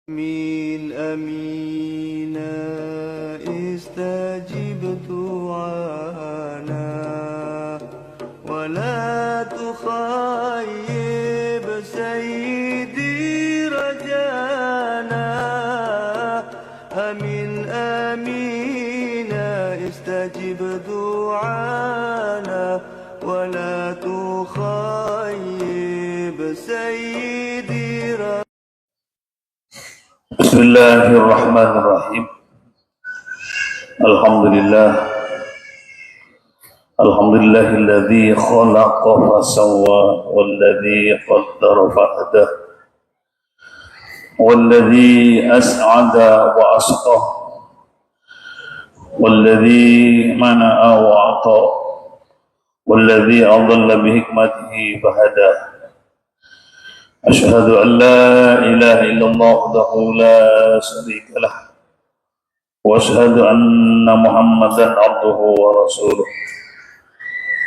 من أمين استجب دعانا ولا تخيب سيدي رجانا أمين أمين استجب دعانا ولا تخيب سيدي رجانا. Bismillahirrahmanirrahim. Alhamdulillahilladzi khalaqa fasawwa walladzi qaddara fahda walladzi as'ada wa asqa walladzi mana'a wa ata walladzi adalla bihikmatihi fahada. Asyhadu an la ilaha illallah wahdahu la syarika lah wa asyhadu anna Muhammadan abduhu wa rasuluh.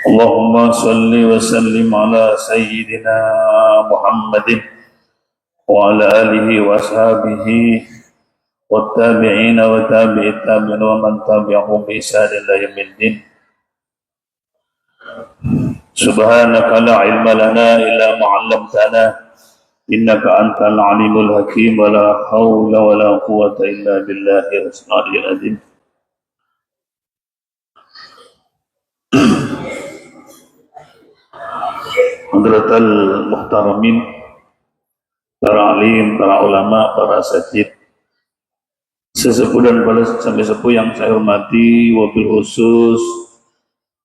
Allahumma salli wa sallim ala sayyidina Muhammadin wa ala alihi wa ashabihi wa tabi'ina wa tabi'it tabi'in wa man tabi'ahum bi ihsan ila yaumiddin. Subhanaka la ilma lana illa ma 'allamtana innaka antal alimul hakim wa la hawla wa la quwwata illa billahi al-aliyyil azim. Hadratal muhtaramin, para alim, para ulama, para asatidz, sesepuh dan para sampai sepuh yang saya hormati, wabil khusus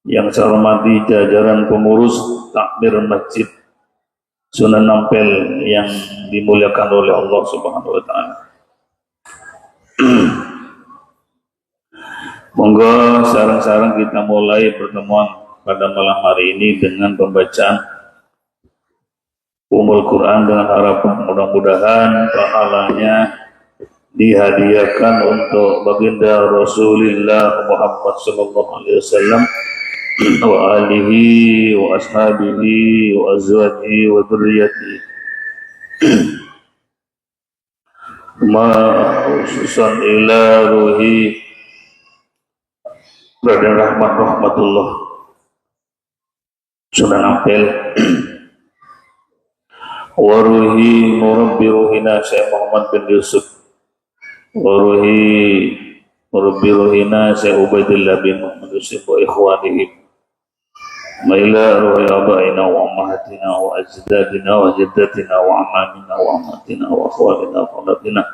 yang saya hormati jajaran pengurus takmir masjid Sunan Ampel yang dimuliakan oleh Allah Subhanahu wa taala. Monggo sareng-sareng kita mulai pertemuan pada malam hari ini dengan pembacaan Ummul Quran dengan harapan mudah-mudahan pahalanya dihadiahkan untuk baginda Rasulullah Muhammad sallallahu alaihi wasallam wa alihi wa ashabihi wa azwajihi wa dzurriyyatihi ma khususan ila ruhi Raden rahmatullah Sunan Ampel wa ruhi murabbi ruhina Syekh Muhammad bin Yusuf wa ruhi murabbi ruhina Syekh Ubaidillah bin Muhammad Yusuf wa ikhwanihim Maila ruhi abaina wa ummahatina wa ajdadina wa jaddatina wa amamina wa ammatina wa akhwalina wa khalatina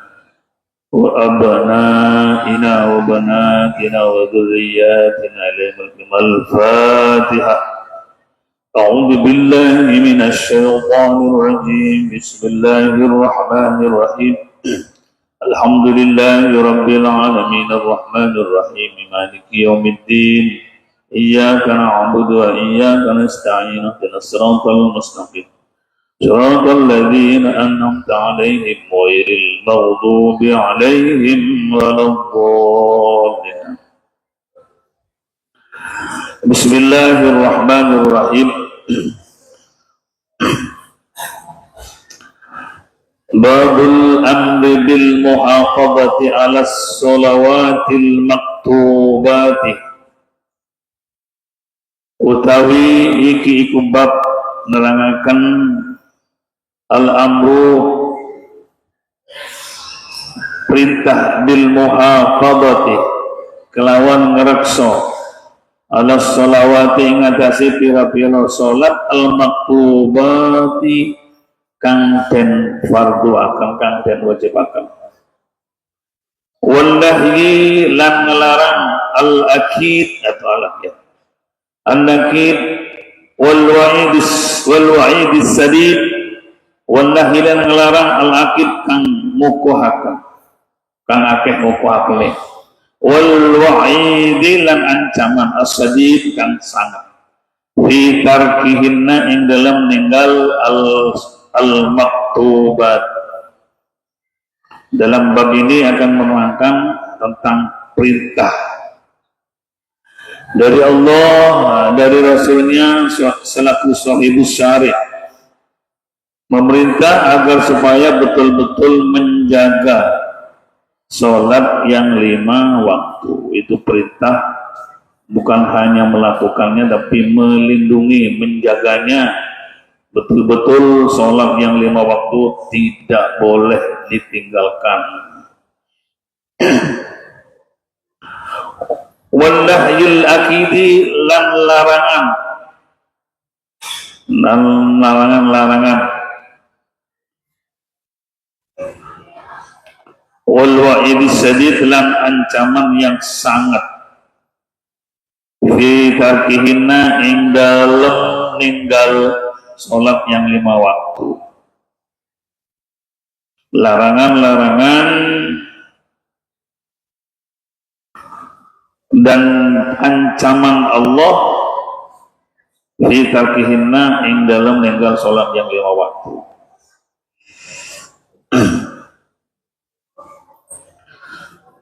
wa abanaina wa banatina wa dhurriyyatina limal Fatiha. A'udzu billahi minasy syaithanir rajim. Bismillahirrahmanirrahim. Alhamdulillahi rabbil alamin arrahmanir rahim maliki yaumiddin. Iyyaka na'budu wa iyyaka nasta'in ihdinas siratal mustaqim siratal ladzina an'amta 'alaihim ghairil maghdubi 'alaihim waladdallin. Bismillahirrahmanirrahim. Babul amri bil muhafazati 'alas shalawatil maktubati. Utawi iki iku bab nerangaken al-amru perintah bil muhafadzati kelawan ngreksa ala sholawati ing atase pira-pira salat al maktubati kang den fardhu akan kang den wajib akan wallahi lan ngelarang al akid atau al-akid an-nakid wal wa'idis sadid wal nahilan ngelarang al-akid kang mukuhakan kang akeh mukuhakane wal wa'idi lan ancaman as-sadid kang sangat fi tarkihinna ing dalam ninggal al-maktubat. Dalam bab ini akan menerangkan tentang perintah dari Allah, dari Rasulnya selaku sahibus syari', memerintah agar supaya betul-betul menjaga sholat yang 5 waktu. Itu perintah, bukan hanya melakukannya tapi melindungi, menjaganya. Betul-betul sholat yang 5 waktu tidak boleh ditinggalkan. Wallahyul akidi, lan larangan, dan larangan-larangan. Wal wa'idis sadid, lan ancaman yang sangat. Fi tarkihinna, ing dalem ninggal sholat yang 5 waktu. Larangan-larangan dan ancaman Allah fi tarkihinna, ing dalem ninggal sholat yang 5 waktu.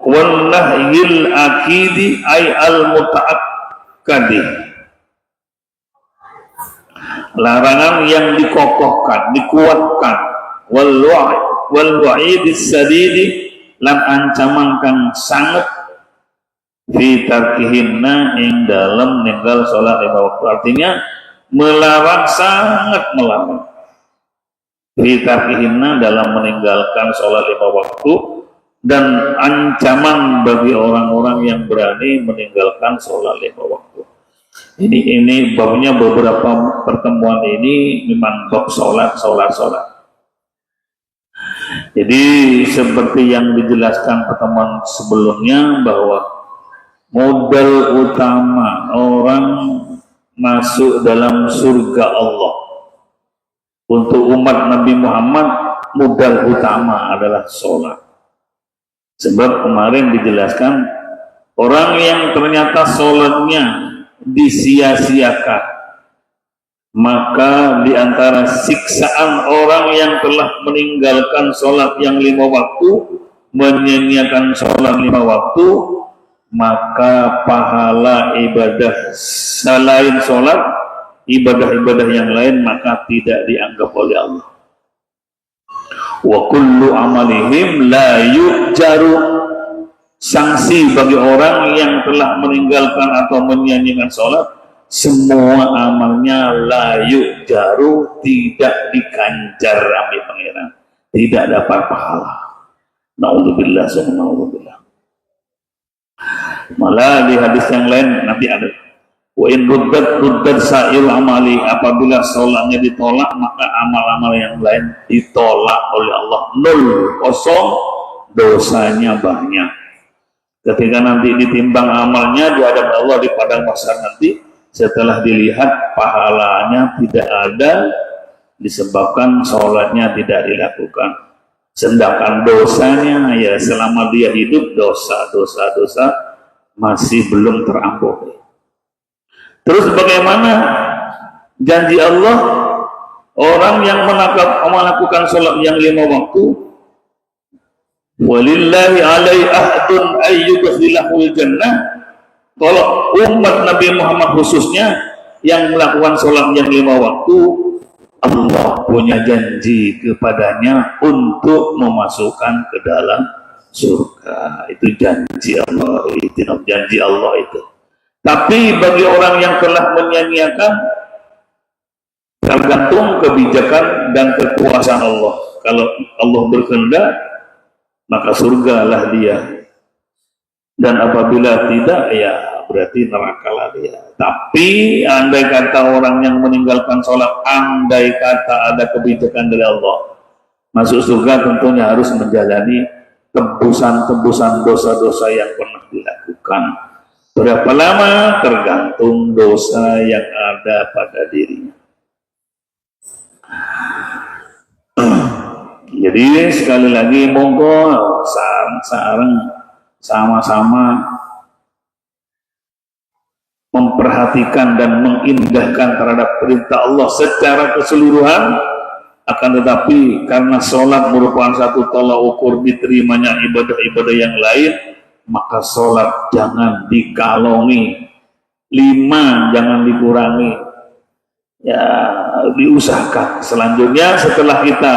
Wal nahyil akidi ay al muta'akkadi, larangan yang dikokohkan, dikuatkan. Wal wa'idis sadidi, lan ancaman kang sangat fi tarkihinna, ing dalam ninggal sholat 5 waktu. Artinya melarang, sangat melarang. Fi tarkihinna, dalam meninggalkan sholat 5 waktu, dan ancaman bagi orang-orang yang berani meninggalkan sholat 5 waktu. Ini babnya, beberapa pertemuan ini memang bab sholat. Jadi seperti yang dijelaskan pertemuan sebelumnya, bahwa modal utama orang masuk dalam surga Allah untuk umat Nabi Muhammad, modal utama adalah sholat. Sebab kemarin dijelaskan, orang yang ternyata sholatnya disia-siakan, maka diantara siksaan orang yang telah meninggalkan sholat yang 5 waktu, menyanyiakan sholat 5 waktu, maka pahala ibadah selain sholat, ibadah-ibadah yang lain, maka tidak dianggap oleh Allah. Wa kullu amalihim la yujaru, sanksi bagi orang yang telah meninggalkan atau menyanyikan sholat, semua amalnya la yujaru, tidak diganjar ambil pangeran, tidak dapat pahala. Na'udzubillah, na'udzubillah. Malah di hadis yang lain nanti ada, wa in ruddat sa'il amali, apabila sholatnya ditolak, maka amal-amal yang lain ditolak oleh Allah, 0, kosong, dosanya banyak. Ketika nanti ditimbang amalnya di hadapan Allah di padang mahsyar nanti, setelah dilihat pahalanya tidak ada, disebabkan sholatnya tidak dilakukan. Sedangkan dosanya, ya selama dia hidup, dosa masih belum terampuni. Terus bagaimana janji Allah orang yang melakukan sholat yang 5 waktu? Walillahi alai ahdun ayyudkhilahul jannah. Kalau umat Nabi Muhammad khususnya yang melakukan sholat yang 5 waktu, Allah punya janji kepadanya untuk memasukkan ke dalam surga. Itu janji Allah, itu janji Allah itu. Tapi bagi orang yang telah menyanyiakan, tergantung kebijakan dan kekuasaan Allah. Kalau Allah berkehendak, maka surgalah dia. Dan apabila tidak, ya berarti nerakalah dia. Tapi andai kata orang yang meninggalkan sholat, andai kata ada kebijakan dari Allah, masuk surga tentunya harus menjalani tebusan-tebusan dosa-dosa yang pernah dilakukan. Berapa lama? Tergantung dosa yang ada pada dirinya. Jadi sekali lagi, monggo sareng sama-sama memperhatikan dan mengindahkan terhadap perintah Allah secara keseluruhan. Akan tetapi karena sholat merupakan satu tolak ukur diterimanya ibadah-ibadah yang lain, maka sholat jangan dikalongi, 5 jangan dikurangi, ya diusahakan. Selanjutnya setelah kita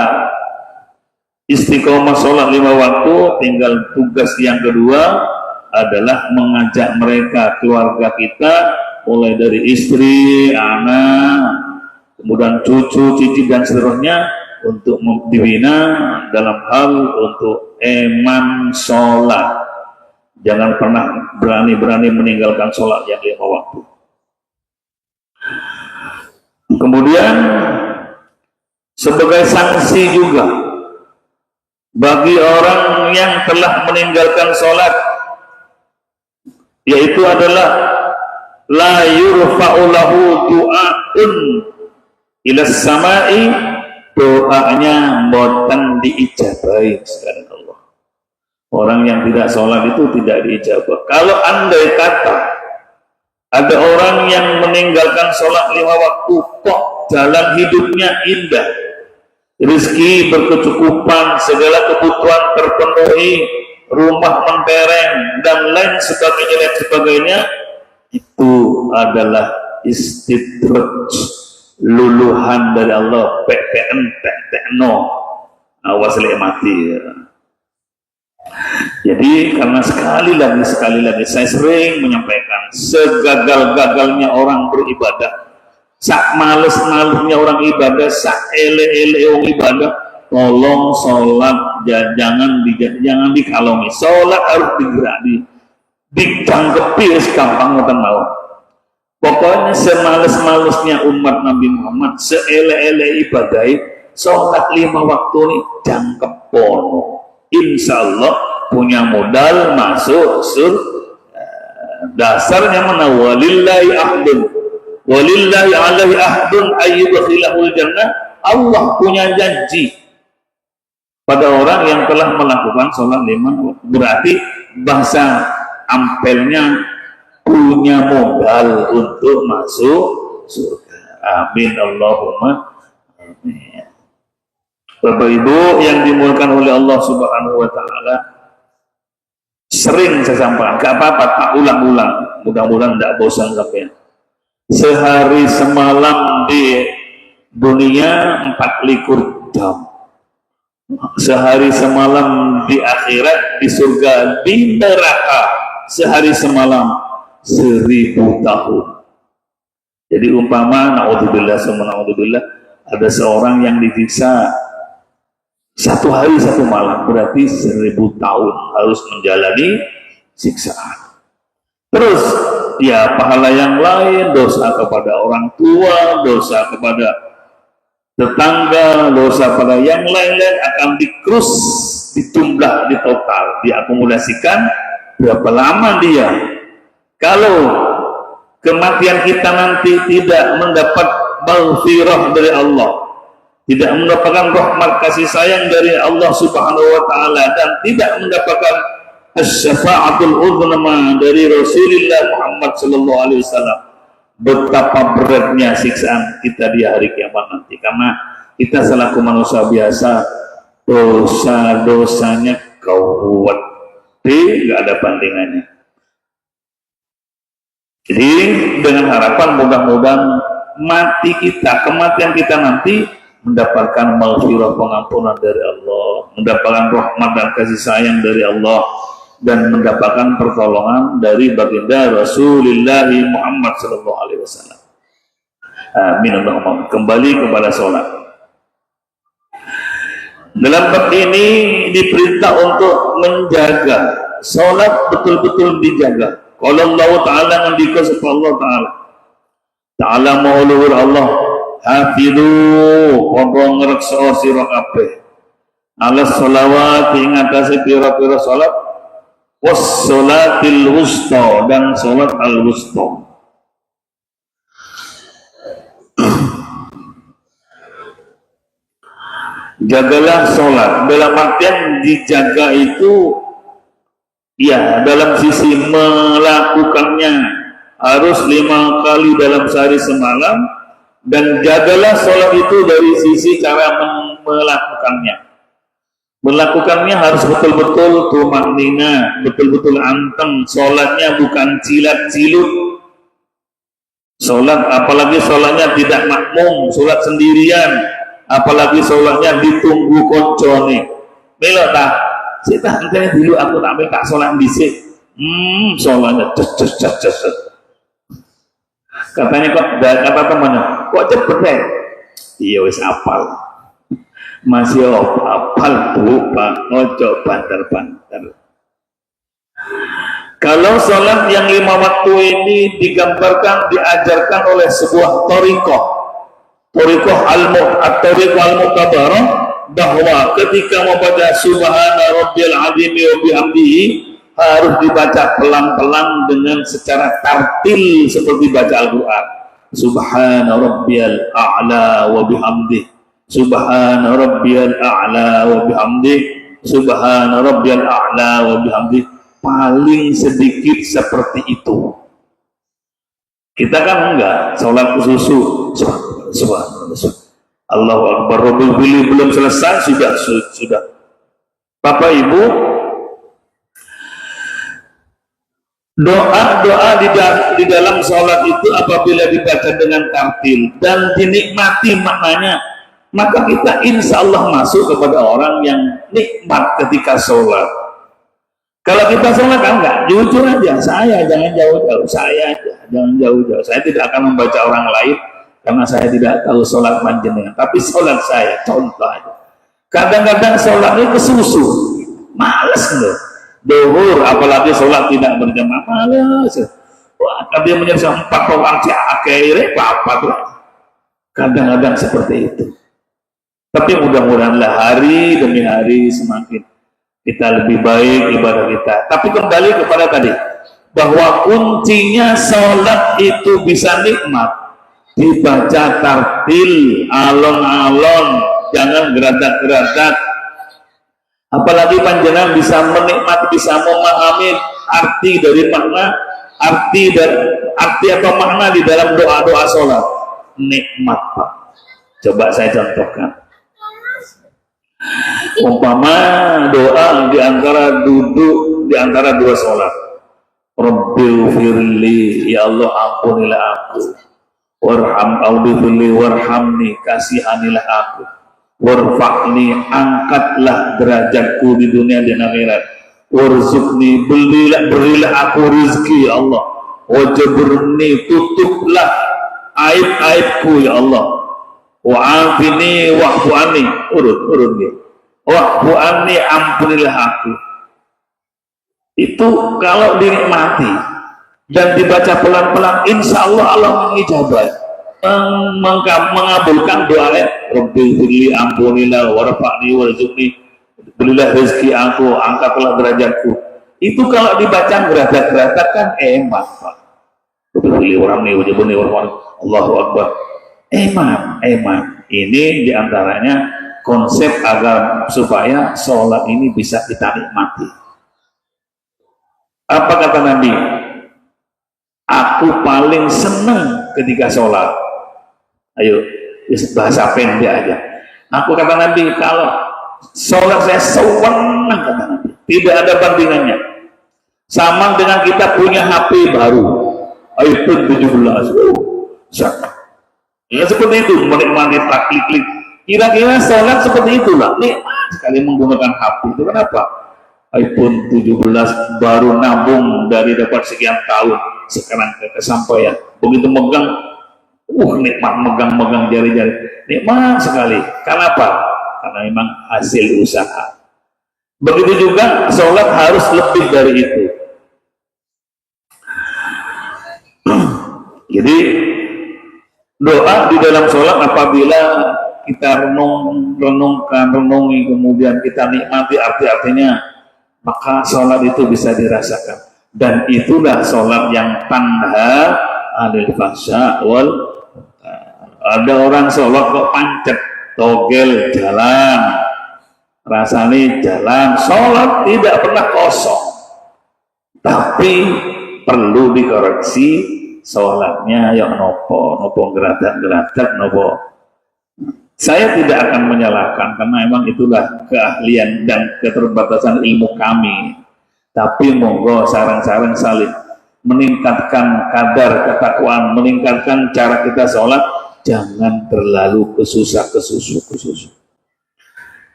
istiqomah sholat 5 waktu, tinggal tugas yang kedua adalah mengajak mereka, keluarga kita, mulai dari istri, anak, kemudian cucu, cici dan seterusnya, untuk dibina dalam hal untuk eman sholat. Jangan pernah berani-berani meninggalkan sholat yang 5 waktu. Kemudian sebagai sanksi juga bagi orang yang telah meninggalkan sholat, yaitu adalah la yurfa'u lahu du'a'un ila samai, doanya boten diijabahi sekalian Allah. Orang yang tidak sholat itu tidak diijabah. Kalau andai kata ada orang yang meninggalkan sholat 5 waktu, kok jalan hidupnya indah, rezeki berkecukupan, segala kebutuhan terpenuhi, rumah mentereng dan lain sebagainya, itu adalah istidraj, luluhan dari Allah. Tekno awas mati ya. Jadi karena sekali lagi saya sering menyampaikan, segagal-gagalnya orang beribadah, sak males-malesnya orang ibadah, sak ele-ele orang ibadah, tolong sholat jangan dikalongi. Sholat harus ditanggepi gampang ngoten mawon. Pokoknya semales-malesnya umat Nabi Muhammad, seele-ele ibadah, sholat 5 waktu ini jangkep pono. Insya Allah punya modal masuk surga. Dasarnya mana? Walillahi ahdun, walillahi alaihi ahdun ayyudkhilahul jannah. Allah punya janji pada orang yang telah melakukan sholat 5. Berarti bahasa ampelnya punya modal untuk masuk surga. Amin Allahumma amin. Bapak Ibu yang dimuliakan oleh Allah Subhanahu wa taala, sering saya sampaikan, gak apa-apa tak ulang-ulang, mudah-mudahan tidak bosan sampai. Sehari semalam di dunia 24 jam, sehari semalam di akhirat, di surga, di neraka sehari semalam 1000 tahun. Jadi umpama naudzubillah summa naudzubillah, ada seorang yang disiksa 1 hari 1 malam, berarti 1000 tahun harus menjalani siksaan. Terus ya pahala yang lain, dosa kepada orang tua, dosa kepada tetangga, dosa pada yang lain-lain akan dikrus, dijumlah, ditotal, diakumulasikan berapa lama dia. Kalau kematian kita nanti tidak mendapat maghfirah dari Allah, tidak mendapatkan rahmat kasih sayang dari Allah Subhanahu wa taala, dan tidak mendapatkan asy-syafa'atul uzma dari Rasulullah Muhammad sallallahu alaihi wasallam, betapa beratnya siksaan kita di hari kiamat nanti. Karena kita selaku manusia biasa, dosa-dosanya kuat, tidak ada bandingannya. Jadi dengan harapan mudah-mudahan mati kita, kematian kita nanti mendapatkan maghfirah, pengampunan dari Allah, mendapatkan rahmat dan kasih sayang dari Allah, dan mendapatkan pertolongan dari baginda Rasulullah Muhammad sallallahu alaihi wasallam. Amin Allahumma. Kembali kepada sholat. Dalam bab ini diperintah untuk menjaga sholat, betul-betul dijaga. Kalau Allah Ta'ala ngendika sapa Allah Ta'ala mauluhur Allah, hafidhu padha ngreksa sira kabeh ala sholawat ing atase pira-pira salat, was sholatil wusta dan salat al wusta. Jagalah sholat, dalam artian dijaga itu ya dalam sisi melakukannya harus 5 kali dalam sehari semalam, dan jagalah sholat itu dari sisi cara melakukannya. Melakukannya harus betul-betul tumanina, betul-betul anteng, sholatnya bukan cilat-cilut. Sholat, apalagi sholatnya tidak makmum, sholat sendirian, apalagi sholatnya ditunggu koncone. Melo tak, kita nanti dulu aku tak sholat bisik. Sholatnya ces. Katanya kata temannya, kok cepet deh? Iya wis apal, masih apal bu pak, ngocok banter. Kalau sholat yang 5 waktu ini digambarkan, diajarkan oleh sebuah torikoh al-mu'tabarah, bahwa ketika membaca subhana rabbiyal azim wa bihamdihi harus dibaca pelan-pelan dengan secara tartil seperti baca Al-Quran. Subhana rabbiyal a'la wa bihamdihi, subhana rabbiyal a'la wa bihamdihi, subhana rabbiyal a'la wa bihamdihi. Paling sedikit seperti itu. Kita kan enggak, sholat susu subhanallah, Allahu Akbar, Rabbil Fili belum selesai sudah. Bapak Ibu, doa di dalam sholat itu apabila dibaca dengan tartil dan dinikmati maknanya, maka kita insya Allah masuk kepada orang yang nikmat ketika sholat. Kalau kita sholat kan enggak, jujur aja, saya jangan jauh-jauh, saya tidak akan membaca orang lain karena saya tidak tahu sholat panjenengan, tapi sholat saya contoh aja. Kadang-kadang sholatnya kesusu, males loh. Duhur apalagi sholat tidak berjamaah, males. Wah, dia menyelesaikan 4 rakaat akhirnya apa tuh? Kadang-kadang seperti itu. Tapi mudah-mudahanlah hari demi hari semakin kita lebih baik ibadah kita. Tapi kembali kepada tadi, bahwa kuncinya sholat itu bisa nikmat dibaca tartil, alon-alon, jangan geratak-geratak. Apalagi panjenengan bisa menikmati, bisa memahami arti dari makna, arti atau makna di dalam doa-doa sholat. Nikmat, Pak. Coba saya contohkan. Umpama doa di antara duduk di antara 2 sholat. Rabbil firli, ya Allah ampunilah aku. Warhamni, kasihanilah aku. Warfa'ni, angkatlah derajatku di dunia dan akhirat. Warzuqni, berilah aku rezeki ya Allah. Wajaburni, tutuplah aib-aibku ya Allah. Wa'afini wa'fu anni, urut nih. Wa'fu anni, ampunilah aku. Itu kalau dinikmati dan dibaca pelan-pelan, insya Allah Allah mengijabah, mengabulkan doanya. Rabbil firli, ampunilah, warfa'ni warzuqni, berilah rezeki aku, angkatlah derajatku. Itu kalau dibaca geratak-geratak kan emak, Pak. Rabbil firli warhamni wajibuni warhamni, Allahu Akbar. Eman. Ini diantaranya konsep agar supaya sholat ini bisa kita nikmati. Apa kata Nabi? Aku paling senang ketika sholat. Ayo, bahasa pendek aja. Aku kata Nabi, kalau sholat saya senang, kata Nabi. Tidak ada bandingannya. Sama dengan kita punya HP baru, iPhone 17. Ya seperti itu, menikmati klik-klik. Kira-kira sholat seperti itulah, nikmat sekali menggunakan HP itu. Kenapa? iPhone 17 baru nabung dari dapat sekian tahun, sekarang kesampaian. Begitu megang, nikmat megang jari-jari, nikmat sekali. Kenapa? Karena memang hasil usaha. Begitu juga sholat harus lebih dari itu. Jadi doa di dalam sholat apabila kita renungi, kemudian kita nikmati arti-artinya, maka sholat itu bisa dirasakan. Dan itulah sholat yang tanha anil fahsya wal. Ada orang sholat kok pancet, togel jalan, rasanya jalan, sholat tidak pernah kosong. Tapi perlu dikoreksi sholatnya yang nopo geratak nopo. Saya tidak akan menyalahkan karena memang itulah keahlian dan keterbatasan ilmu kami. Tapi monggo sarang-sarang saling meningkatkan kadar ketakwaan, meningkatkan cara kita sholat, jangan terlalu kesusu.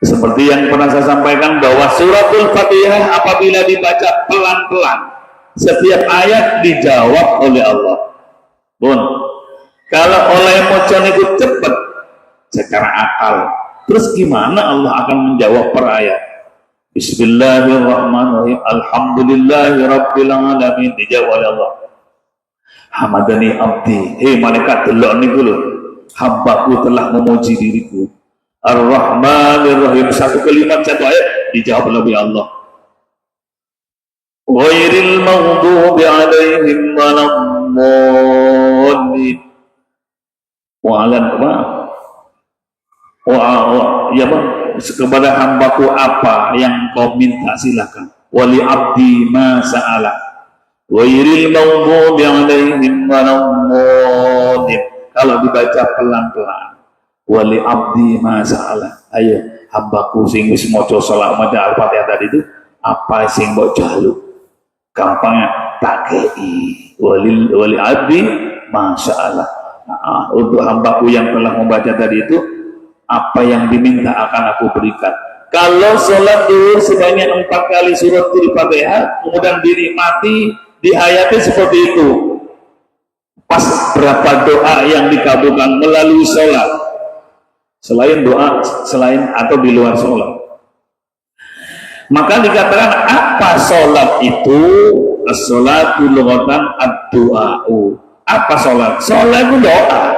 Seperti yang pernah saya sampaikan bahwa suratul Fatihah apabila dibaca pelan-pelan, setiap ayat dijawab oleh Allah. Bun, kalau oleh mocon itu cepat secara akal, terus gimana Allah akan menjawab per ayat? Bismillahirrahmanirrahim, alhamdulillahirabbil alamin, dijawab oleh Allah. Hamadani abdi, hei malaikat delok niku lho, hambaku telah memuji diriku. Ar-Rahmanir-Rahim, satu kalimat satu ayat dijawab oleh Allah. Ghairil maghdubi alaihim waladdallin. Wa'alan apa? Ya bang, kepada hambaku apa yang kau minta silakan. Wali abdi ma sa'ala. Ghairil maghdubi alaihim waladdallin. Kalau dibaca pelan-pelan. Wali abdi masalah, ayo hambaku sing wis maca salat maca Al-Fatihah tadi itu apa sing mbok jaluk, gampangnya tak kei. Wali abdi masalah. Nah, untuk hambaku yang telah membaca tadi itu apa yang diminta akan aku berikan. Kalau sholat dulu sebanyak 4 kali surat Al-Fatihah kemudian dinikmati, dihayati seperti itu, pas berapa doa yang dikabulkan melalui sholat, selain doa, selain atau di luar sholat. Maka dikatakan apa sholat itu? As-sholatu lughatan ad-du'a'u. Apa sholat? Sholat itu doa.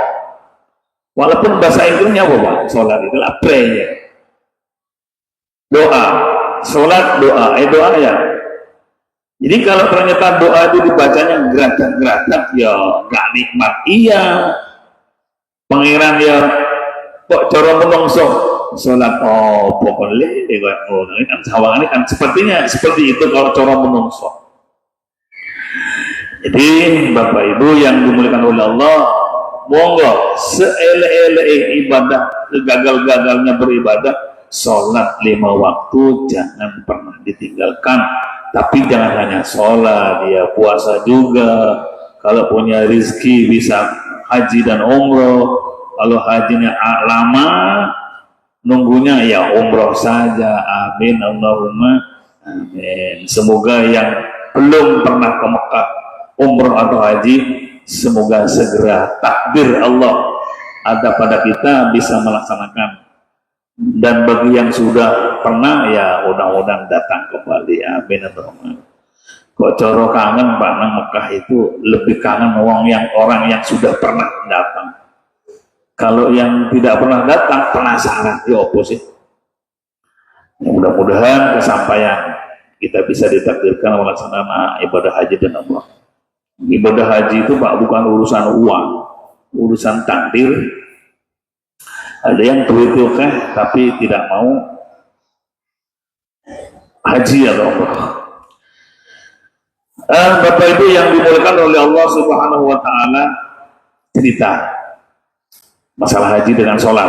Walaupun bahasa Inggrisnya apa Pak? Sholat itu adalah prayer. Doa. Sholat doa. Doa ya. Jadi kalau ternyata doa itu dibacanya geratak-geratak, ya gak nikmat. Iya. Pangeran ya kok cara menungso sholat pokoknya ini kan sawangan kan sepertinya seperti itu kalau cara menungso. Jadi Bapak Ibu yang dimuliakan oleh Allah, monggo seele-ele ibadah, gagal-gagalnya beribadah, sholat 5 waktu jangan pernah ditinggalkan. Tapi jangan hanya sholat, dia puasa juga. Kalau punya rezeki bisa haji dan umroh. Kalau hajinya lama, nunggunya ya umroh saja. Amin, Allahumma amin. Semoga yang belum pernah ke Mekah umroh atau haji, semoga segera takdir Allah ada pada kita bisa melaksanakan. Dan bagi yang sudah pernah, ya mudah-mudahan datang kembali. Amin, Allahumma. Kok coro kangen Pak nang Mekah itu lebih kangen orang yang sudah pernah datang. Kalau yang tidak pernah datang penasaran, ya apa sih? Mudah-mudahan kesampaian kita bisa ditakdirkan melaksanakan ibadah haji dan umrah. Ibadah haji itu Pak bukan urusan uang, urusan takdir. Ada yang tuh tapi tidak mau haji atau umrah. Bapak Ibu yang dimuliakan oleh Allah Subhanahu wa taala, cerita masalah haji dengan sholat.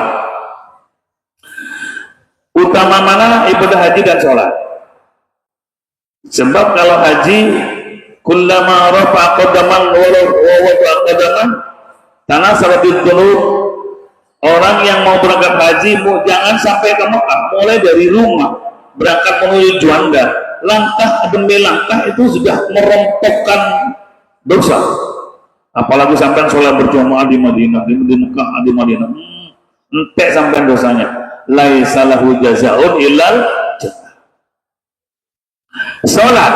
Utama mana ibadah haji dan sholat? Sebab kalau haji kullama rafa qadaman wa wada'a qadaman tanasaratil dhunub. Orang yang mau berangkat haji jangan sampai ke Mekah, mulai dari rumah berangkat menuju Juanda, langkah demi langkah itu sudah merontokkan dosa. Apalagi sampai sholat berjamaah di Madinah, di Mekah, di Madinah, entek sampai dosanya. Laisa lahu jazaa'un illal jannah. Sholat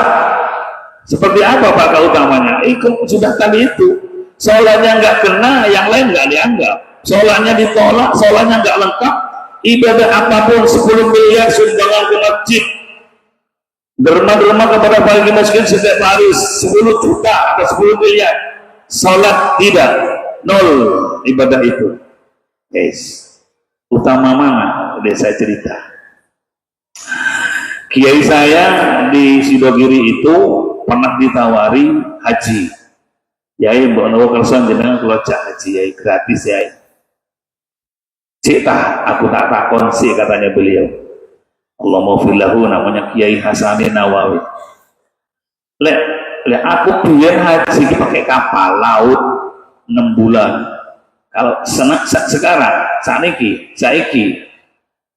seperti apa Pak keutamanya? Sudah tadi itu, sholatnya nggak kena, yang lain nggak dianggap. Sholatnya ditolak, sholatnya nggak lengkap. Ibadah apapun 10 miliar sumbangan ke masjid, derma-derma kepada bagi miskin setiap hari 10 juta atau 10 miliar. Salat tidak, nol ibadah itu. Guys, utama mana? Udah saya cerita. Kiai saya di Sidogiri itu pernah ditawari haji. Yai mbok nawa kersan jenengan kula cak haji yai gratis yai. Cik tah, aku tak takon sih katanya beliau. Allah maufillahu namanya Kiai Hasani Nawawi. Lek aku biar haji pakai kapal laut 6 bulan. Kalau sekarang saiki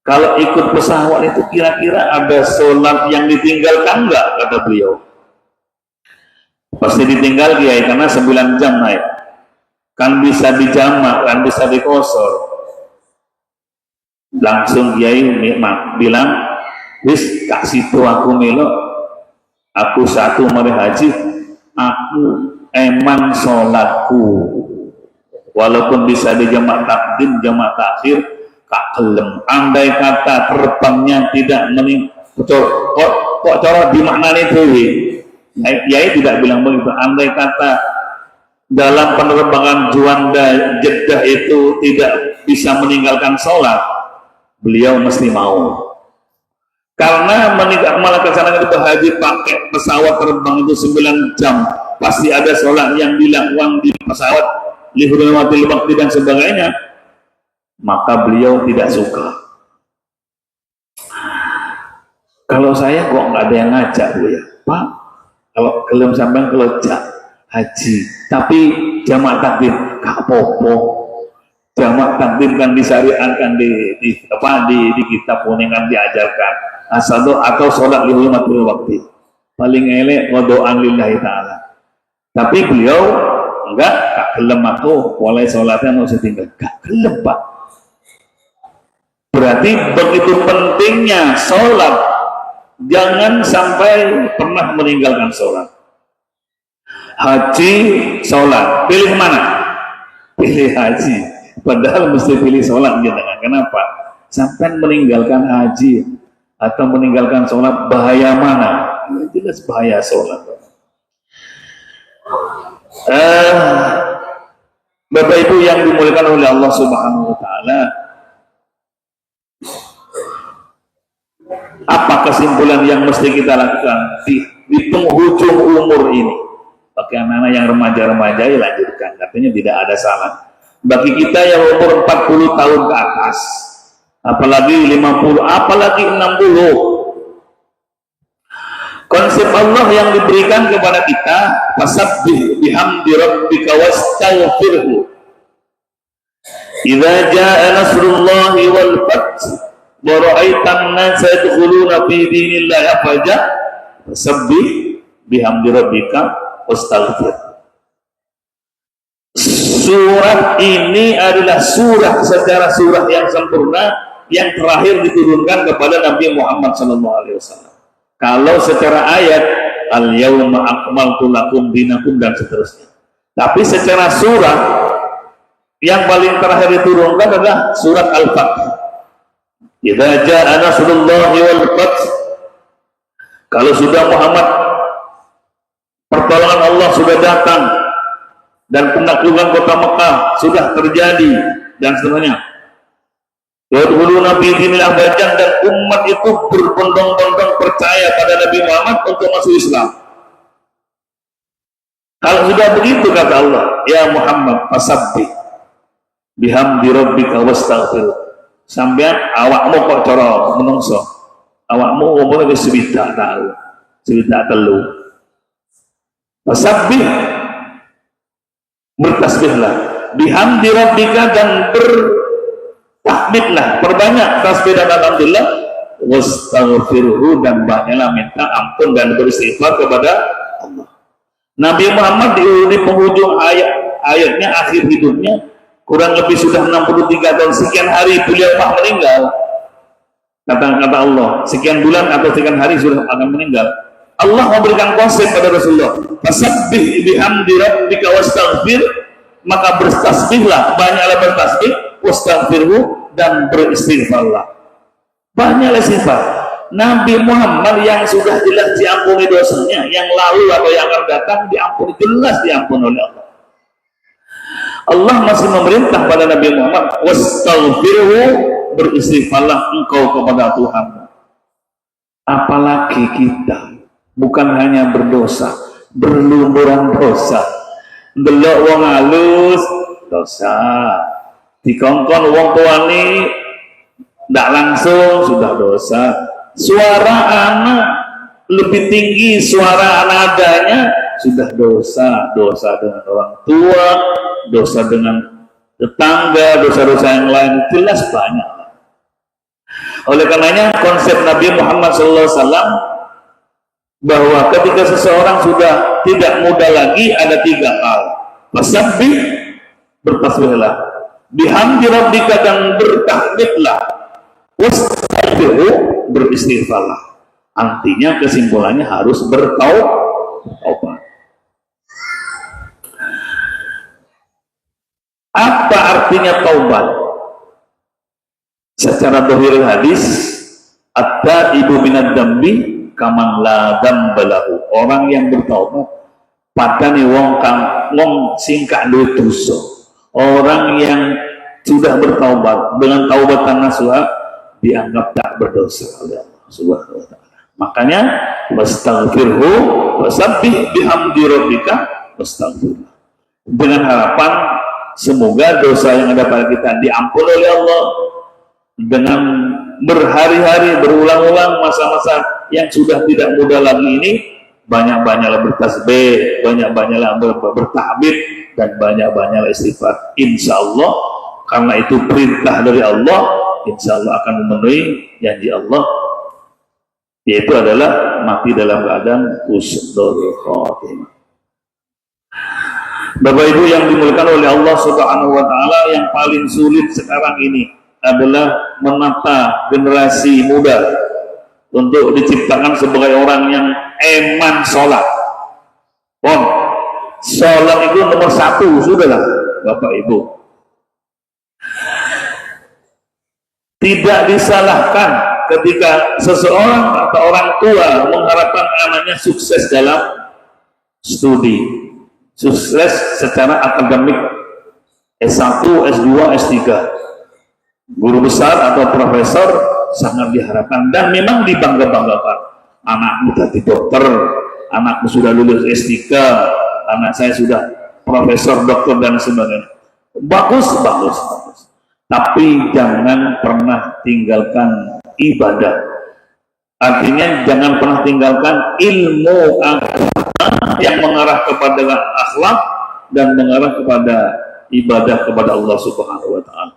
kalau ikut pesawat itu kira-kira ada sholat yang ditinggalkan enggak, kata beliau. Pasti ditinggal Kiai, karena 9 jam naik. Kan bisa dijamak, kan bisa dikosor. Langsung Kiai bilang, wis kasih tuh aku melo, aku satu mari haji, aku emang sholatku walaupun bisa dijamak takdim, jamak takhir, kak kelem. Andai kata terbangnya tidak kok cara dimaknani dewi. Yai tidak bilang begitu. Andai kata dalam penerbangan Juanda Jeddah itu tidak bisa meninggalkan sholat, beliau mesti mau. Karena melaksanakan itu haji pakai pesawat terbang itu 9 jam, pasti ada sholat yang dilakukan di pesawat, lihurmatil waktu dan sebagainya, maka beliau tidak suka. Kalau saya kok nggak ada yang ngajak, Bu ya, Pak, kalau kelem sampean kelojak haji, tapi jamak takdim gak popo. Jamak takdim kan disyariatkan di kitab kuning kan diajarkan. Atau sholat lihurmatil waktu. Paling elek wado'an lillahi ta'ala. Tapi beliau enggak, gak gelem aku mulai sholatnya mau setinggal, gak gelem Pak. Berarti begitu pentingnya sholat, jangan sampai pernah meninggalkan sholat. Haji, sholat, pilih mana? Pilih haji, padahal mesti pilih sholat. Kenapa? Sampai meninggalkan haji atau meninggalkan sholat, bahaya mana? Jelas bahaya sholat. Bapak Ibu yang dimuliakan oleh Allah Subhanahu wa Ta'ala, apa kesimpulan yang mesti kita lakukan di penghujung umur ini? Bagi anak-anak yang remaja-remaja ya lanjutkan, katanya tidak ada salah. Bagi kita yang umur 40 tahun ke atas, apalagi 50, apalagi 60, konsep Allah yang diberikan kepada kita, fasabbih bihamdi rabbika wastaghfirhu idza jaa nasrullahi wal fath wa ra'aitan nasa yadkhuluna fi dinillahi afwaja fasabbih bihamdi rabbika wastaghfir. Surat ini adalah secara surah yang sempurna yang terakhir diturunkan kepada Nabi Muhammad SAW. Kalau secara ayat, al-yawma akmaltu lakum dinakum dan seterusnya. Tapi secara surah yang paling terakhir diturunkan adalah surat Al-Fath. Idza jaa nasrullahi wal fath. Kalau sudah Muhammad, pertolongan Allah sudah datang dan penaklukan kota Mekah sudah terjadi dan seterusnya. Yadkhuluna fi dinil afwajan, dan umat itu berbondong-bondong percaya pada Nabi Muhammad untuk masuk Islam. Kalau sudah begitu kata Allah, ya Muhammad fasabbih bihamdi rabbika wastaghfir. Sampeyan awakmu kok cara menungso. Awakmu umur wis swidak tahu. Swidak telu. Fasabbih, bertasbihlah bihamdi rabbika, dan bertakbirlah, perbanyak tasbih dan alhamdulillah, wastaghfirhu, dan banyaklah minta ampun dan beristighfar kepada Allah. Nabi Muhammad di penghujung ayatnya, akhir hidupnya, kurang lebih sudah 63 tahun, sekian hari beliau meninggal. Kata Allah, sekian bulan atau sekian hari sudah akan meninggal. Allah memberikan konsep pada Rasulullah, fasabbih bihamdi rabbika wastaghfir, maka bertasbihlah, banyaklah bertasbih, wastaghfirhu, dan beristighfarlah, banyaklah istighfar. Nabi Muhammad yang sudah jelas diampuni dosanya, yang lalu atau yang akan datang diampuni, jelas diampuni oleh Allah. Allah masih memerintah pada Nabi Muhammad, wastaghfirhu, beristighfarlah engkau kepada Tuhan. Apalagi kita bukan hanya berdosa, berlumuran dosa, delok wong halus dosa, dikongkon wong tuane ndak langsung sudah dosa, suara anak lebih tinggi suara nadanya sudah dosa dengan orang tua, dosa dengan tetangga, dosa-dosa yang lain jelas banyak. Oleh karenanya konsep Nabi Muhammad SAW bahwa ketika seseorang sudah tidak muda lagi ada 3 hal. Fasabbih, bertasbihlah, bihamdi rabbika, dan bertahmidlah, wastaghfirhu, beristighfarlah. Artinya kesimpulannya harus bertaubat. Apa artinya taubat? Secara dohir hadis, at-taibu minad dambi kaman la dambalahu. Orang yang bertaubat padane wong kang wong sing gak duwe dosa. Orang yang sudah bertaubat dengan taubatan nasuha dianggap tak berdosa oleh Allah Subhanahu wa taala. Makanya wastaghfirhu wasabbih bihamdi rabbika wastaghfirhu. Dengan harapan semoga dosa yang ada pada kita diampuni oleh Allah dengan berhari-hari berulang-ulang masa-masa yang sudah tidak muda lagi ini. Banyak-banyaklah bertasbih, banyak-banyaklah bertahmid, dan banyak-banyaklah istighfar. Insya Allah, karena itu perintah dari Allah, insya Allah akan memenuhi janji Allah, yaitu adalah mati dalam keadaan husnul khotimah. Bapak Ibu yang dimuliakan oleh Allah Subhanahu wa taala, yang paling sulit sekarang ini adalah menata generasi muda untuk diciptakan sebagai orang yang eman sholat. Sholat itu nomor 1, sudahlah Bapak Ibu. Tidak disalahkan ketika seseorang atau orang tua mengharapkan anaknya sukses dalam studi, sukses secara akademik, S1, S2, S3, guru besar atau profesor sangat diharapkan dan memang dibangga-banggakan. Anakmu jadi dokter, anakmu sudah lulus S3, anak saya sudah profesor, dokter, dan sebagainya. Bagus. Tapi jangan pernah tinggalkan ibadah. Artinya jangan pernah tinggalkan ilmu agama yang mengarah kepada akhlak dan mengarah kepada ibadah kepada Allah Subhanahu wa taala.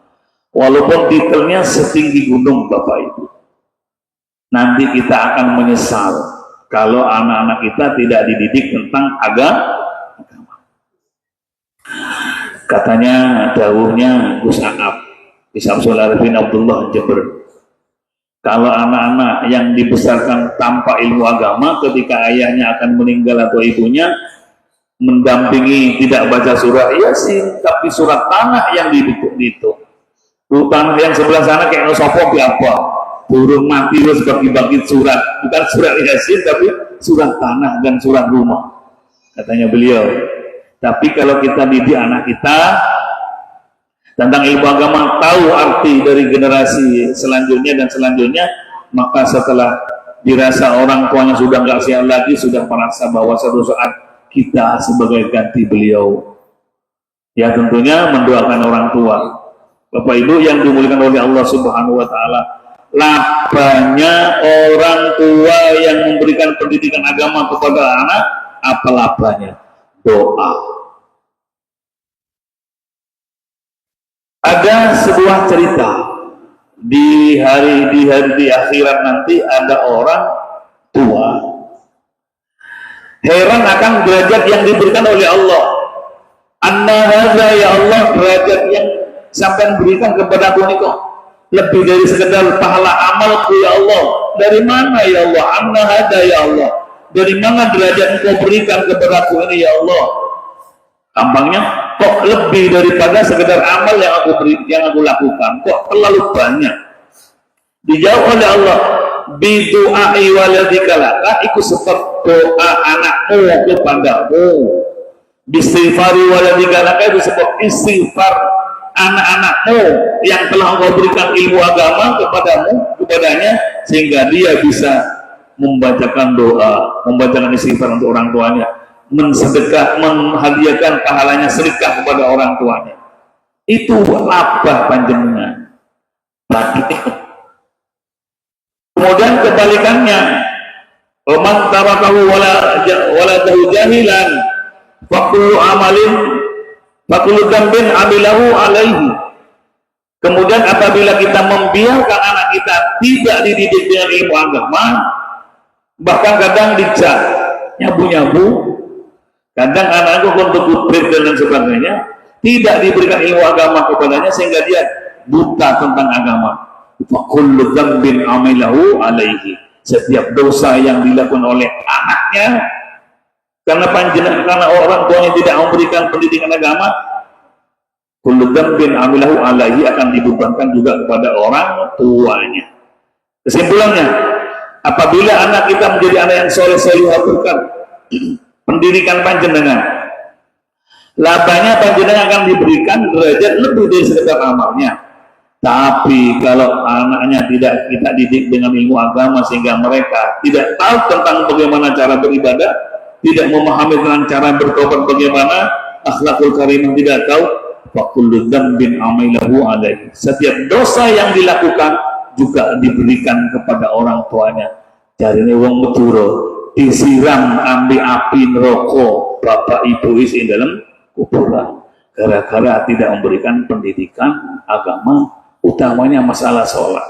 Walaupun titelnya setinggi gunung Bapak Ibu, nanti kita akan menyesal kalau anak-anak kita tidak dididik tentang agama. Katanya dawuhnya Gus Aab Syamsul Arifin Abdullah Jember, kalau anak-anak yang dibesarkan tanpa ilmu agama, ketika ayahnya akan meninggal atau ibunya, mendampingi tidak baca surah Yasin, tapi surat tanah yang dihitung. Tanah yang sebelah sana kayak nosopok di apa, turun mati terus bagi-bagi surat, bukan surat Yasin tapi surat tanah dan surat rumah, katanya beliau. Tapi kalau kita didik anak kita tentang ilmu agama, tahu arti dari generasi selanjutnya dan selanjutnya, maka setelah dirasa orang tuanya sudah nggak siap lagi, sudah merasa bahwa suatu saat kita sebagai ganti beliau. Ya tentunya mendoakan orang tua. Bapak Ibu yang dimuliakan oleh Allah Subhanahu wa taala, labanya orang tua yang memberikan pendidikan agama kepada anak, apa labanya? Doa. Ada sebuah cerita di akhirat nanti, ada orang tua heran akan derajat yang diberikan oleh Allah. Anna hadza ya Allah, derajat yang sampai berikan kepada aku ini kok lebih dari sekedar pahala amalku ya Allah. Dari mana ya Allah? Anna hadza ya Allah, dari mana derajat engkau berikan kepada aku ini ya Allah? Gampangnya, kok lebih daripada sekedar amal yang aku lakukan, kok terlalu banyak. Dijawab oleh Allah, bidu'ai waladika laka, ikut sebab doa anakmu kepadamu. Bistighfari waladika laka, itu sebab istighfar anak-anakmu yang telah engkau berikan ilmu agama kepadanya, sehingga dia bisa membacakan doa, membacakan istighfar untuk orang tuanya, mensedekah, menghadiahkan pahalanya sedekah kepada orang tuanya. Itu labah panjenengan. Kemudian kebalikannya, man tarakahu wala jahilan fakulu dambin amilahu alaihi. Kemudian apabila kita membiarkan anak kita tidak dididik dengan ilmu agama, bahkan kadang dicap nyabu-nyabu, kadang anakku untuk kuprit dan sebagainya, tidak diberikan ilmu agama kepadanya sehingga dia buta tentang agama. Fakullu dzambin amilahu alaihi. Setiap dosa yang dilakukan oleh anaknya karena orang tuanya tidak memberikan pendidikan agama, kullu dzambin amilahu alaihi akan dibebankan juga kepada orang tuanya. Kesimpulannya, apabila anak kita menjadi anak yang soleh-soleh berkat pendidikan panjenengan, labanya panjenengan akan diberikan derajat lebih dari sekedar amalnya. Tapi kalau anaknya tidak kita didik dengan ilmu agama sehingga mereka tidak tahu tentang bagaimana cara beribadah, tidak memahami tentang cara bertobat bagaimana, akhlakul karimah tidak tahu, fakullu dzambin amilahu alaihi. Setiap dosa yang dilakukan juga diberikan kepada orang tuanya. Jarine wong Madura disiram ambil api neraka bapak ibu isi dalam kuburan gara-gara tidak memberikan pendidikan agama, utamanya masalah sholat.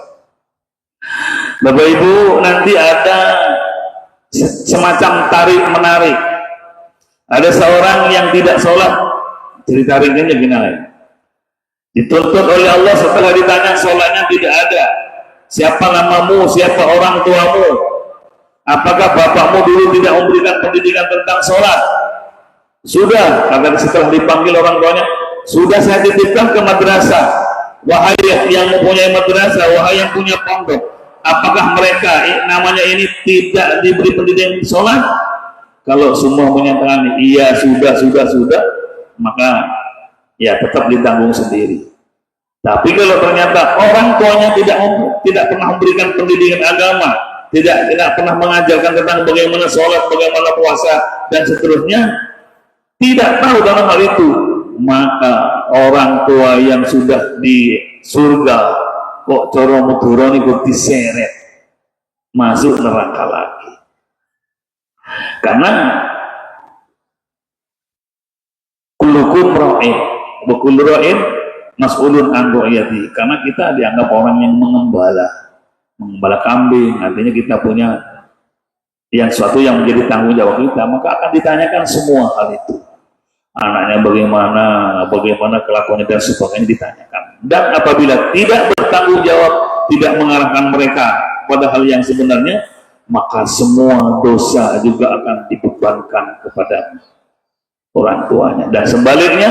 Bapak Ibu, nanti ada semacam tarik menarik. Ada seorang yang tidak sholat, jadi tariknya gimana? Dituntut oleh Allah setelah ditanya sholatnya tidak ada. Siapa namamu? Siapa orang tuamu? Apakah bapakmu dulu tidak memberikan pendidikan tentang sholat? Sudah, karena setelah dipanggil orang tuanya, sudah saya titipkan ke madrasah. Wahai yang mempunyai madrasah, wahai yang punya pondok, apakah mereka namanya ini tidak diberi pendidikan sholat? Kalau semua menyatakan iya sudah, maka ya tetap ditanggung sendiri. Tapi kalau ternyata orang tuanya tidak pernah memberikan pendidikan agama, tidak pernah mengajarkan tentang bagaimana sholat, bagaimana puasa dan seterusnya, tidak tahu dalam hal itu, maka orang tua yang sudah di surga kok coro Madura niku diseret masuk neraka lagi. Karena kullukum ra'in wa kullu ra'in mas'ulun an ra'iyati. Karena kita dianggap orang yang mengembala kambing, artinya kita punya yang suatu yang menjadi tanggung jawab kita, maka akan ditanyakan semua hal itu. Anaknya bagaimana kelakuannya dan sebagainya ditanyakan. Dan apabila tidak bertanggung jawab, tidak mengarahkan mereka pada hal yang sebenarnya, maka semua dosa juga akan dibebankan kepada orang tuanya. Dan sebaliknya,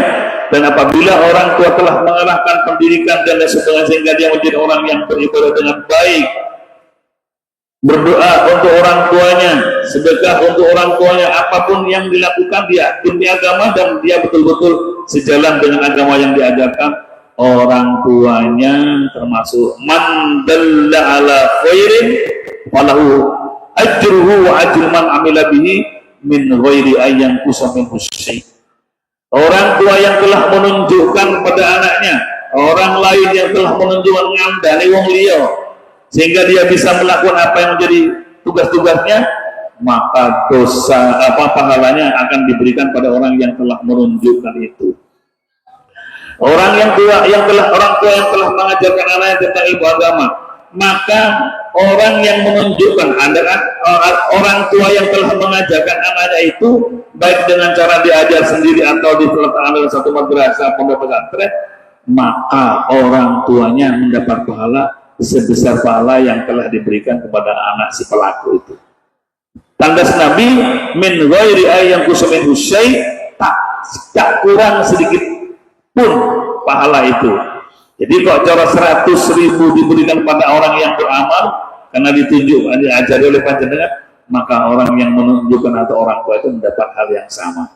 dan apabila orang tua telah mengarahkan pendidikan dan sebagainya sehingga dia menjadi orang yang beribadah dengan baik, berdoa untuk orang tuanya, sedekah untuk orang tuanya, apapun yang dilakukan dia demi agama dan dia betul-betul sejalan dengan agama yang diajarkan, orang tuanya termasuk man dalla ala khairin falahu ajruhu wa ajru man amila bihi min ghairi ayyan kusamin husyi. Orang tua yang telah menunjukkan kepada anaknya, orang lain yang telah menunjukkan ngandani wong liya sehingga dia bisa melakukan apa yang menjadi tugas-tugasnya, maka dosa pahalanya akan diberikan pada orang yang telah menunjukkan itu. Orang tua yang telah mengajarkan anaknya tentang ilmu agama, maka orang yang menunjukkan orang tua yang telah mengajarkan anaknya itu baik dengan cara diajar sendiri atau diletakkan dalam satu madrasah pondok pesantren, maka orang tuanya mendapat pahala sebesar pahala yang telah diberikan kepada anak si pelaku itu. Tandas Nabi min ghairi ayyan kusumin husyai, tak kurang sedikit pun pahala itu. Jadi kok cara 100.000 diberikan pada orang yang beramal karena ditunjuk diajari oleh panjenengan, maka orang yang menunjukkan atau orang tua itu mendapat hal yang sama.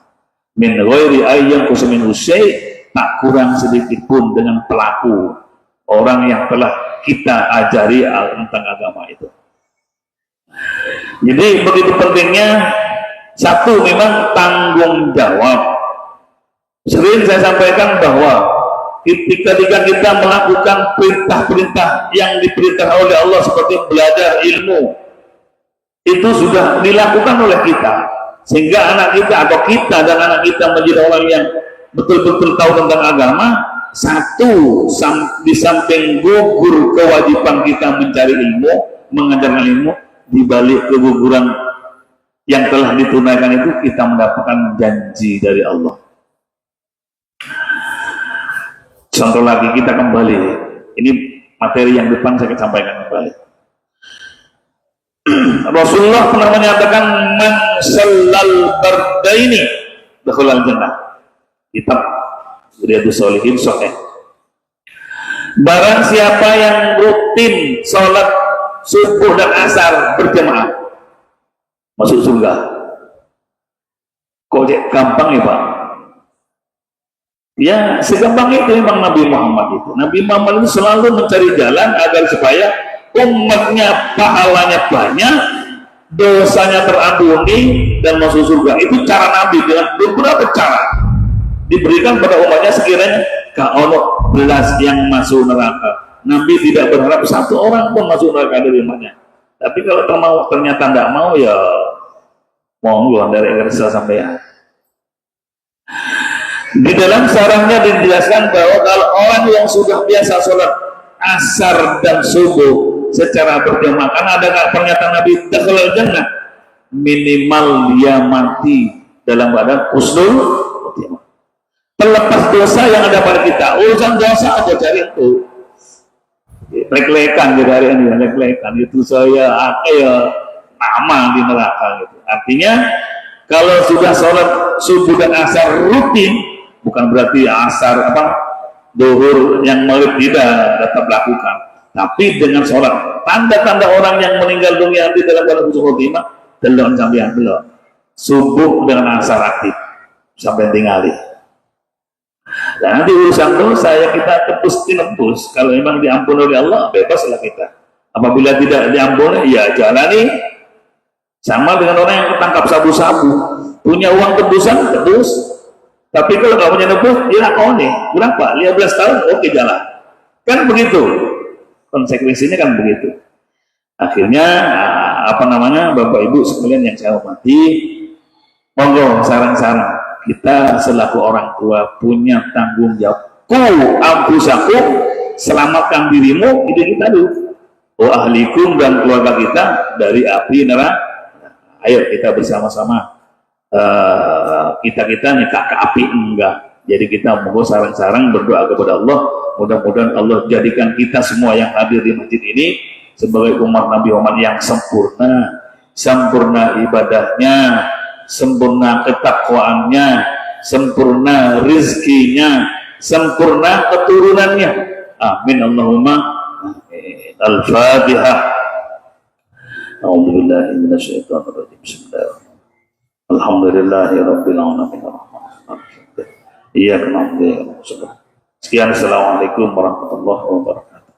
Min ghairi ayyan kusumin husyai, tak kurang sedikit pun dengan pelaku orang yang telah kita ajari tentang agama itu. Jadi begitu pentingnya satu memang tanggung jawab. Sering saya sampaikan bahwa ketika kita melakukan perintah-perintah yang diperintah oleh Allah seperti belajar ilmu itu sudah dilakukan oleh kita, sehingga anak kita atau kita dan anak kita menjadi orang yang betul-betul tahu tentang agama. Satu, di samping gugur kewajiban kita mencari ilmu, mengajarkan ilmu, di balik keguguran yang telah ditunaikan itu kita mendapatkan janji dari Allah. Contoh lagi, kita kembali, ini materi yang depan saya akan sampaikan kembali. Rasulullah pernah menyatakan, man sallal bardaini dakhulal jannah. Kitab Riyadhus Shalihin sahih. Barang siapa yang rutin sholat subuh dan asar berjamaah masuk surga. Kok gampang ya Pak? Ya segampang itu memang Nabi Muhammad itu. Nabi Muhammad itu selalu mencari jalan agar supaya umatnya pahalanya banyak, dosanya terampuni dan masuk surga. Itu cara Nabi dengan beberapa cara diberikan pada umatnya sekiranya ono belas yang masuk neraka. Nabi tidak berharap satu orang pun masuk neraka dari umatnya. Tapi kalau ternyata tidak mau, ya monggo dari kerja sampai ya. Di dalam sarangnya dijelaskan bahwa kalau orang yang sudah biasa sholat asar dan subuh secara berjamaah, karena ada pernyataan Nabi dakhalal jannah, minimal dia mati dalam badan husnul khotimah. Pelepas dosa yang ada pada kita, urusan dosa apa cari itu, lek-lekan gitu hari ini, lek-lekan itu saya ya nama di neraka gitu. Artinya kalau sudah sholat subuh dan asar rutin, bukan berarti asar duhur yang maghrib tidak tetap lakukan, tapi dengan sholat. Tanda-tanda orang yang meninggal dunia di dalam bulan husnul khotimah, delon sampean delon subuh dengan asar aktif sampai tinggali. Dan nanti urusan dosa yang kita tebus, kalau memang diampuni oleh Allah, bebaslah kita. Apabila tidak diampuni, ya jalani. Sama dengan orang yang ketangkap sabu-sabu, punya uang tebusan, tebus. Tapi kalau nggak punya tebus, ya lakoni. Berapa? 15 tahun, oke jalan. Kan begitu. Konsekuensinya kan begitu. Akhirnya, Bapak Ibu sekalian yang saya hormati, monggo sarang-sarang. Kita selaku orang tua punya tanggung jawab. Ku ampusakum, selamatkan dirimu, itu kita dulu. Wa ahlikum, dan keluarga kita dari api neraka. Ayo kita bersama-sama. Kita nyekak ke api enggak. Jadi kita mau sarang-sarang berdoa kepada Allah. Mudah-mudahan Allah jadikan kita semua yang hadir di masjid ini sebagai umat Nabi Muhammad yang sempurna ibadahnya, sempurna ketakwaannya, sempurna rizkinya, sempurna keturunannya. Amin Allahumma amin. Al-Fatihah. A'udzubillahi minasyaitonir rajim. Bismillahirrahmanirrahim. Alhamdulillahirabbil alamin. Iyyaka na'budu wa iyyaka nasta'in. Sekian, assalamualaikum warahmatullahi wabarakatuh.